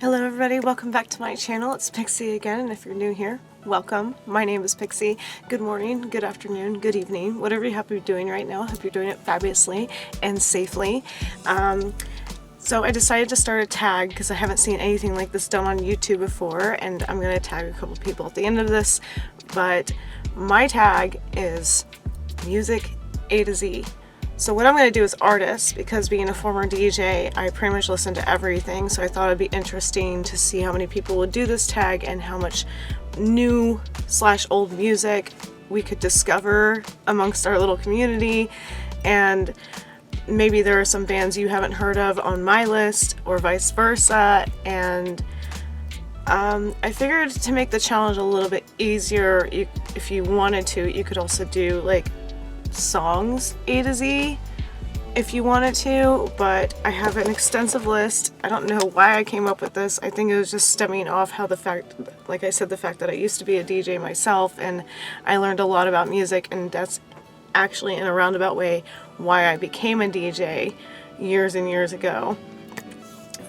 Hello everybody, welcome back to my channel. It's Pixie again, and if you're new here, welcome. My name is Pixie. Good morning, good afternoon, good evening, whatever you happen to be doing right now. I hope you're doing it fabulously and safely. So I decided to start a tag because I haven't seen anything like this done on YouTube before, and I'm going to tag a couple people at the end of this, but my tag is Music A to Z. So what I'm going to do is artists, because being a former DJ, I pretty much listen to everything, so I thought it'd be interesting to see how many people would do this tag and how much new / old music we could discover amongst our little community, and maybe there are some bands you haven't heard of on my list or vice versa, and I figured to make the challenge a little bit easier, if you wanted to, you could also do like songs A to Z if you wanted to, but I have an extensive list. I don't know why I came up with this. I think it was just stemming off how the fact that I used to be a DJ myself, and I learned a lot about music, and that's actually in a roundabout way why I became a DJ years and years ago.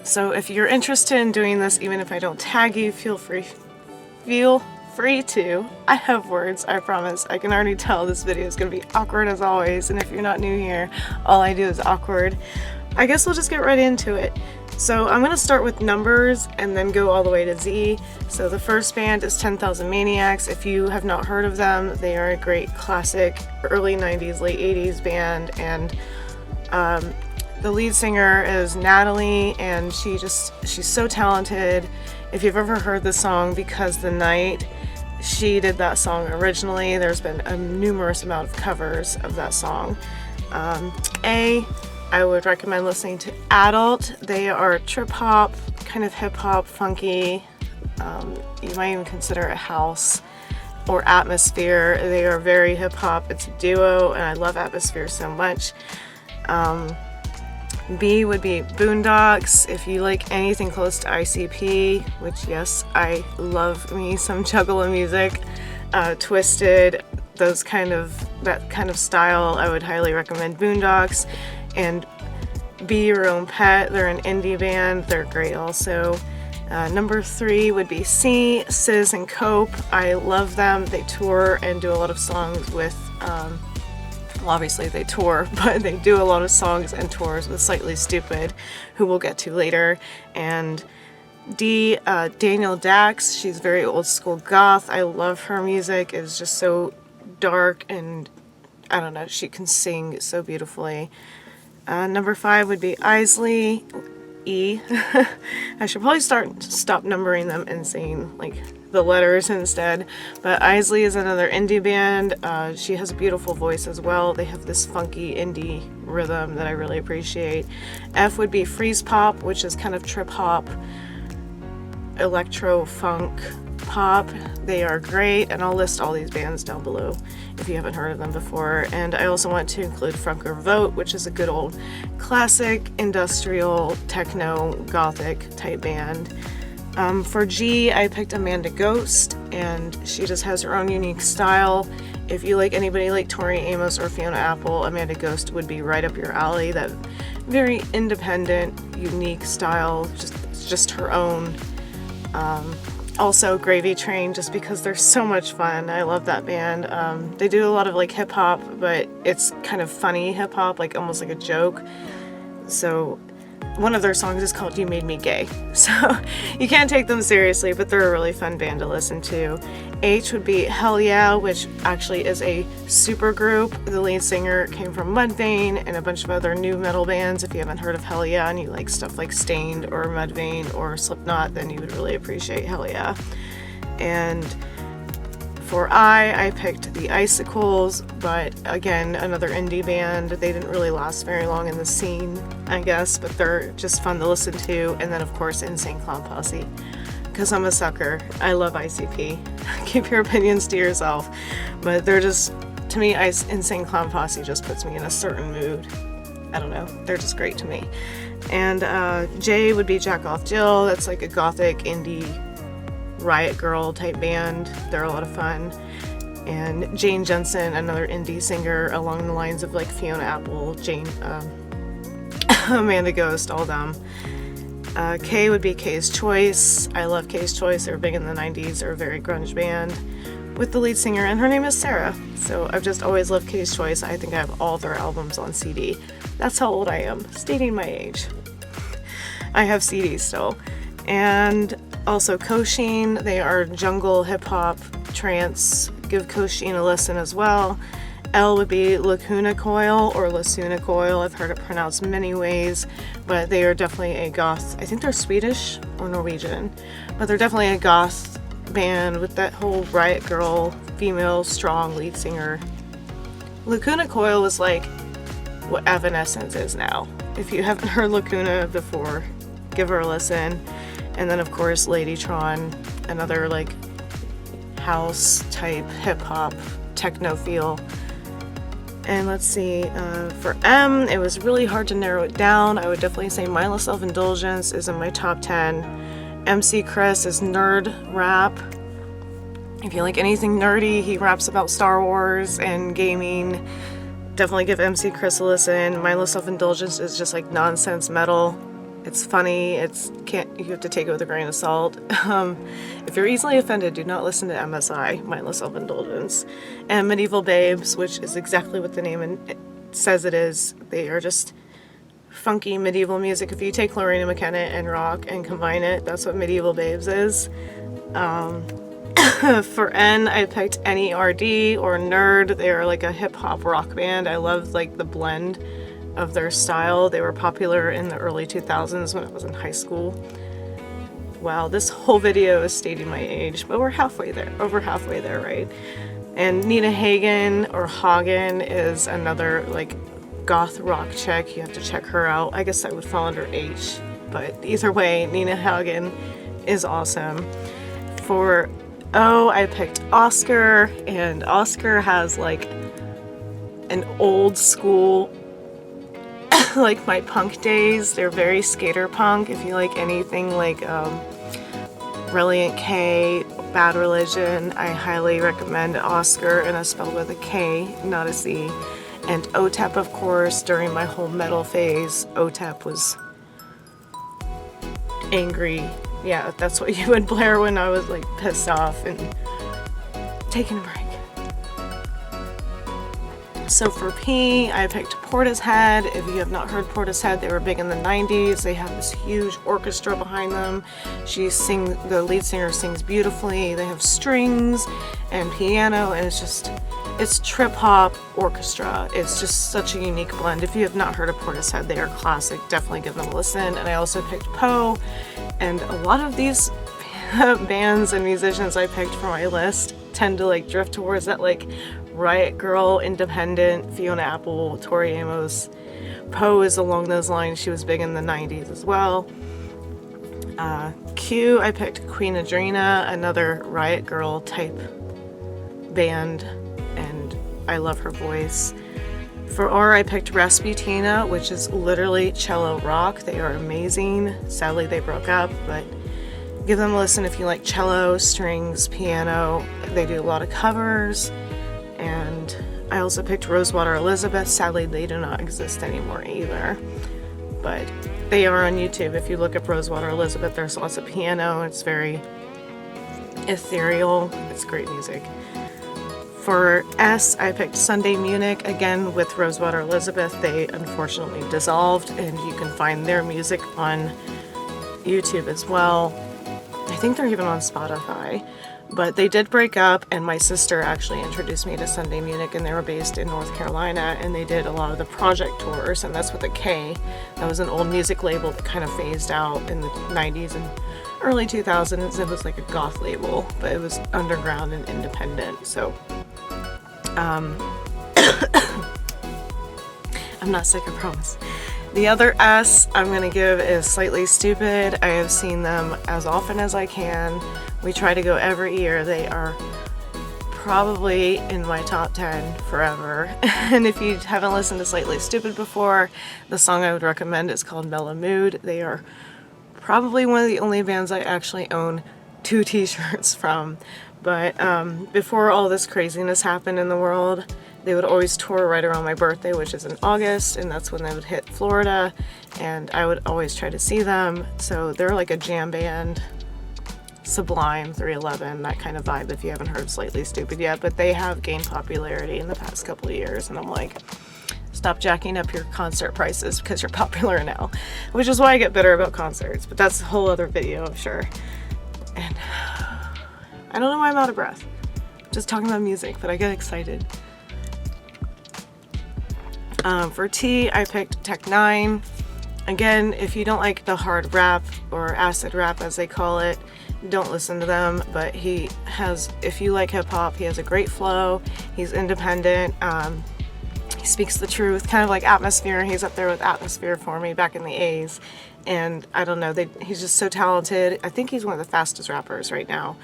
So if you're interested in doing this, even if I don't tag you, feel free to. I have words, I promise. I can already tell this video is going to be awkward as always, and if you're not new here, all I do is awkward. I guess we'll just get right into it. So I'm going to start with numbers and then go all the way to Z. So the first band is 10,000 Maniacs. If you have not heard of them, they are a great classic early 90s, late 80s band, and the lead singer is Natalie, and she's so talented. If you've ever heard the song Because the Night, she did that song originally. There's been a numerous amount of covers of that song. I would recommend listening to Adult. They are trip hop, kind of hip hop, funky. You might even consider it house or atmosphere. They are very hip hop. It's a duo, and I love atmosphere so much. B would be Boondox. If you like anything close to ICP, which yes, I love me some juggalo music, twisted, that kind of style, I would highly recommend Boondox. And Be Your Own Pet, they're an indie band, they're great also. Number 3 would be C, Sis and Cope. I love them. They tour and do a lot of songs with well, obviously they tour, but they do a lot of songs and tours with Slightly Stoopid, who we'll get to later. And D, Daniell Dax. She's very old school goth. I love her music. It's just so dark, and I don't know, she can sing so beautifully. Number 5 would be Eisley, E. I should probably stop numbering them and saying like the letters instead, but Eisley is another indie band. She has a beautiful voice as well. They have this funky indie rhythm that I really appreciate. F would be Freezepop, which is kind of trip hop, electro funk pop. They are great, and I'll list all these bands down below if you haven't heard of them before. And I also want to include Vogt, which is a good old classic industrial techno gothic type band. For G, I picked Amanda Ghost, and she just has her own unique style. If you like anybody like Tori Amos or Fiona Apple, Amanda Ghost would be right up your alley. That very independent, unique style, just her own. Also Gravy Train, just because they're so much fun. I love that band. They do a lot of like hip hop, but it's kind of funny hip hop, like almost like a joke. So one of their songs is called You Made Me Gay. So you can't take them seriously, but they're a really fun band to listen to. H would be HellYeah, which actually is a super group. The lead singer came from Mudvayne and a bunch of other new metal bands. If you haven't heard of HellYeah and you like stuff like Stained or Mudvayne or Slipknot, then you would really appreciate HellYeah. And for I picked the Icicles, but again, another indie band. They didn't really last very long in the scene, I guess, but they're just fun to listen to. And then of course Insane Clown Posse, because I'm a sucker. I love ICP. Keep your opinions to yourself, but they're just, to me, Insane Clown Posse just puts me in a certain mood. I don't know, they're just great to me. And J would be Jack Off Jill. That's like a gothic indie riot girl type band. They're a lot of fun. And Jensen, another indie singer along the lines of like Fiona Apple, Amanda Ghost, all them. K would be K's Choice. I love K's Choice. They were big in the 90s. They're a very grunge band with the lead singer, and her name is Sarah. So I've just always loved K's Choice. I think I have all their albums on CD. That's how old I am, stating my age. I have CDs still. And also Kosheen. They are jungle, hip-hop, trance. Give Kosheen a listen as well. L would be Lacuna Coil or Lacuna Coil. I've heard it pronounced many ways, but they are definitely a goth. I think they're Swedish or Norwegian, but they're definitely a goth band with that whole riot girl, female, strong lead singer. Lacuna Coil was like what Evanescence is now. If you haven't heard Lacuna before, give her a listen. And then of course Ladytron, another like house type hip hop techno feel. And let's see, for M, it was really hard to narrow it down. I would definitely say Mindless Indulgence is in my top 10. MC Chris is N.E.R.D rap. If you like anything nerdy, he raps about Star Wars and gaming. Definitely give MC Chris a listen. Mindless Indulgence is just like nonsense metal. It's funny. You have to take it with a grain of salt. If you're easily offended, do not listen to MSI, Mindless Self-Indulgence. And Miedeval Baebes, which is exactly what the name says it is. They are just funky medieval music. If you take Lorena McKenna and rock and combine it, that's what Miedeval Baebes is. For N, I picked N.E.R.D or N.E.R.D. They are like a hip-hop rock band. I love like the blend of their style. They were popular in the early 2000s when I was in high school. Wow, this whole video is stating my age, but we're halfway there, over halfway there, right? And Nina Hagen or Hagen is another like goth rock chick. You have to check her out. I guess that would fall under H, but either way, Nina Hagen is awesome. For O, I picked Osker, and Osker has like an old school like my punk days. They're very skater punk. If you like anything like Reliant K, Bad Religion, I highly recommend Osker, and that's spelled with a K, not a C. And O.T.E.P, of course. During my whole metal phase, O.T.E.P was angry. Yeah, that's what you would blare when I was like pissed off and taking a break. So for P, I picked Portishead. If you have not heard Portishead, they were big in the 90s. They have this huge orchestra behind them. The lead singer sings beautifully. They have strings and piano, and it's trip hop orchestra. It's just such a unique blend. If you have not heard of Portishead, they are classic. Definitely give them a listen. And I also picked P.O.E, and a lot of these bands and musicians I picked for my list tend to like drift towards that like riot girl, independent, Fiona Apple, Tori Amos. P.O.E is along those lines. She was big in the 90s as well. Q, I picked Queen Adreena, another riot girl type band, and I love her voice. For R, I picked Rasputina, which is literally cello rock. They are amazing. Sadly, they broke up, but give them a listen if you like cello, strings, piano. They do a lot of covers. And I also picked Rosewater Elizabeth. Sadly, they do not exist anymore either. But they are on YouTube. If you look up Rosewater Elizabeth, there's lots of piano. It's very ethereal. It's great music. For S, I picked Sunday Munich, again with Rosewater Elizabeth. They unfortunately dissolved, and you can find their music on YouTube as well. I think they're even on Spotify. But they did break up, and my sister actually introduced me to Sunday Munich, and they were based in North Carolina, and they did a lot of the project tours, and that's with a K. That was an old music label that kind of phased out in the 90s and early 2000s. It was like a goth label, but it was underground and independent, so I'm not sick, I promise. The other S I'm going to give is Slightly Stoopid. I have seen them as often as I can. We try to go every year. They are probably in my top 10 forever. And if you haven't listened to Slightly Stoopid before, the song I would recommend is called Mellow Mood. They are probably one of the only bands I actually own 2 t-shirts from. But before all this craziness happened in the world, they would always tour right around my birthday, which is in August, and that's when they would hit Florida, and I would always try to see them. So they're like a jam band, Sublime, 311, that kind of vibe if you haven't heard Slightly Stoopid yet, but they have gained popularity in the past couple of years, and I'm like, stop jacking up your concert prices because you're popular now, which is why I get bitter about concerts, but that's a whole other video, I'm sure. And I don't know why I'm out of breath. Just talking about music, but I get excited. For tea, I picked Tech 9. Again, if you don't like the hard rap or acid rap as they call it, don't listen to them, but he has, if you like hip hop, he has a great flow. He's independent. He speaks the truth, kind of like Atmosphere. He's up there with Atmosphere for me back in the A's. And I don't know, he's just so talented. I think he's one of the fastest rappers right now.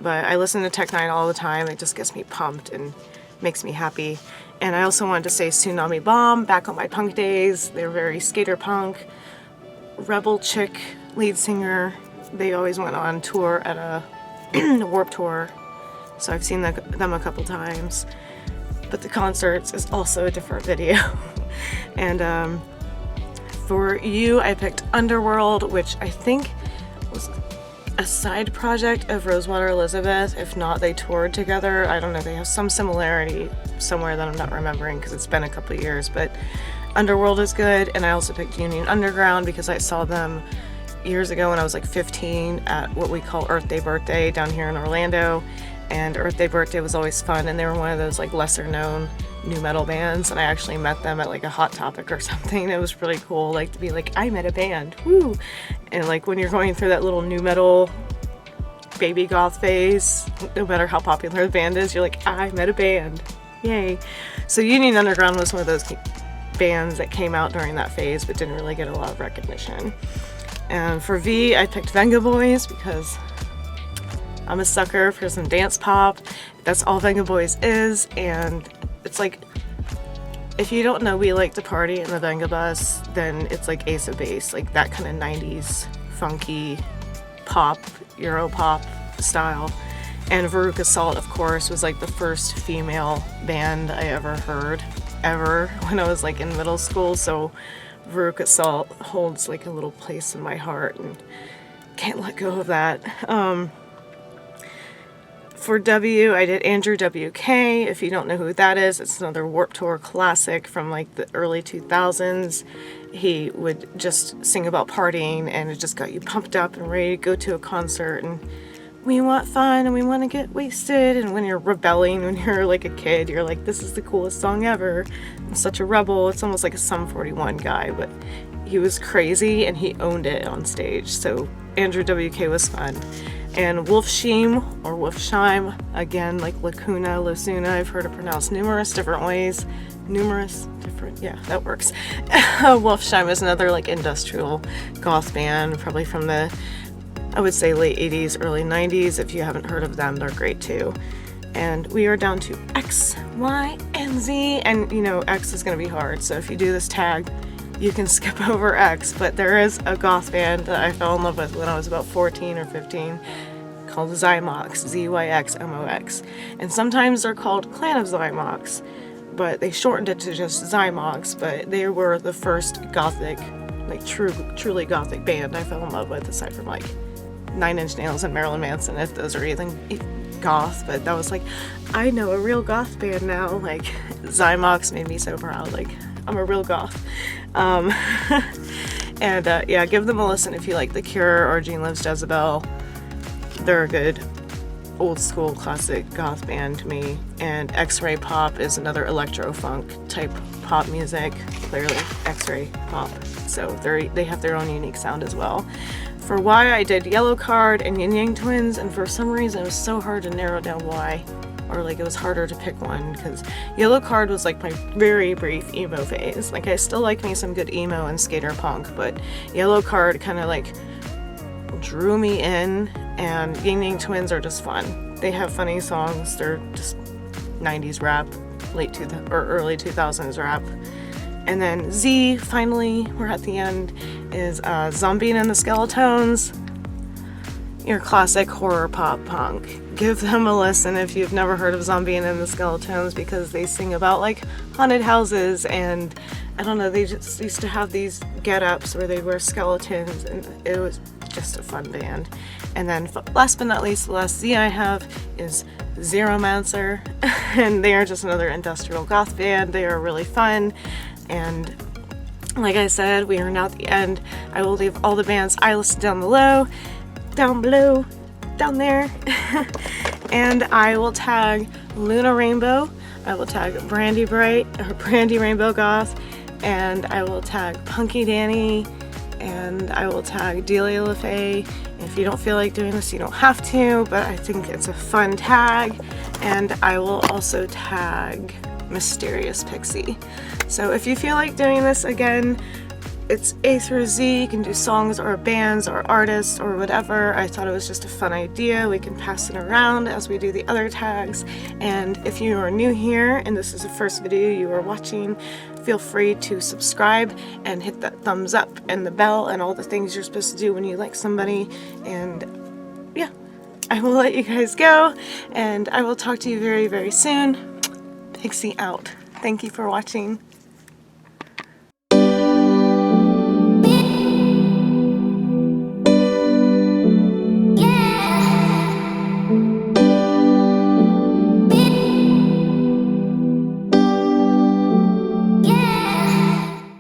But I listen to Tech 9 all the time. It just gets me pumped and makes me happy. And I also wanted to say Tsunami Bomb, back on my punk days. They're very skater punk, rebel chick lead singer. They always went on tour at a Warped Tour, so I've seen them a couple times. But the concerts is also a different video. And for you, I picked Underworld, which I think was a side project of Rosewater Elizabeth. If not, they toured together. I don't know, they have some similarity somewhere that I'm not remembering because it's been a couple of years, but Underworld is good. And I also picked Union Underground because I saw them years ago when I was like 15 at what we call Earth Day Birthday down here in Orlando. And Earth Day Birthday was always fun, and they were one of those like lesser known new metal bands, and I actually met them at like a Hot Topic or something. It was really cool, like to be like, I met a band, woo! And like when you're going through that little new metal baby goth phase, no matter how popular the band is, you're like, I met a band, yay! So Union Underground was one of those bands that came out during that phase but didn't really get a lot of recognition. And for V, I picked Venga Boys because I'm a sucker for some dance pop. That's all Venga Boys is, and it's like, if you don't know We Like to Party in the Venga Bus, then it's like Ace of Base, like that kind of 90s funky pop, Euro pop style. And Veruca Salt, of course, was like the first female band I ever heard, when I was like in middle school, so Veruca Salt holds like a little place in my heart and can't let go of that. For W, I did Andrew W.K. If you don't know who that is, it's another Warped Tour classic from like the early 2000s. He would just sing about partying, and it just got you pumped up and ready to go to a concert, and we want fun and we want to get wasted. And when you're rebelling, when you're like a kid, you're like, this is the coolest song ever. I'm such a rebel. It's almost like a Sum 41 guy, but he was crazy and he owned it on stage. So Andrew W.K. was fun. And Wolfsheim, or Wolfsheim, again, like Lacuna, I've heard it pronounced numerous different ways. Yeah, that works. Wolfsheim is another like industrial goth band, probably from the, I would say, late 80s, early 90s. If you haven't heard of them, they're great too. And we are down to X, Y, and Z, and you know, X is going to be hard, so if you do this tag, you can skip over X, but there is a goth band that I fell in love with when I was about 14 or 15 called Zymox, Z-Y-X-M-O-X. And sometimes they're called Clan of Zymox, but they shortened it to just Zymox, but they were the first gothic, like truly gothic band I fell in love with, aside from like 9 Inch Nails and Marilyn Manson, if those are even goth. But that was like, I know a real goth band now. Like Zymox made me so proud, like I'm a real goth. Yeah, give them a listen if you like The Cure or Jean Lives Jezebel. They're a good old school classic goth band to me. And X-Ray Pop is another electro-funk type pop music, clearly X-Ray Pop. So they have their own unique sound as well. For Y, I did Yellow Card and Yin Yang Twins, and for some reason it was so hard to narrow down why. Or like it was harder to pick one, because Yellow Card was like my very brief emo phase. Like I still like me some good emo and skater punk, but Yellow Card kind of like drew me in, and Yin Yang Twins are just fun. They have funny songs. They're just 90s rap, early 2000s rap. And then Z, finally, we're at the end, is Zombie and the Skeletons. your classic horror pop punk. Give them a listen if you've never heard of Zombie and the Skeletons, because they sing about like haunted houses, and I don't know, they just used to have these get-ups where they wear skeletons, and it was just a fun band. And then last but not least, the last Z I have is Zeromancer, and they are just another industrial goth band. They are really fun, and like I said, we are now at the end. I will leave all the bands I listed down below, down there, and I will tag Luna Rainbow, I will tag Brandy Bright, or Brandy Rainbow Goth, and I will tag Punky Danny, and I will tag Delia LaFay. If you don't feel like doing this, you don't have to, but I think it's a fun tag. And I will also tag Mysterious Pixie. So if you feel like doing this again, it's A through Z. You can do songs or bands or artists or whatever. I thought it was just a fun idea. We can pass it around as we do the other tags. And if you are new here and this is the first video you are watching, feel free to subscribe and hit that thumbs up and the bell and all the things you're supposed to do when you like somebody. And yeah, I will let you guys go, and I will talk to you very, very soon. Pixie out. Thank you for watching.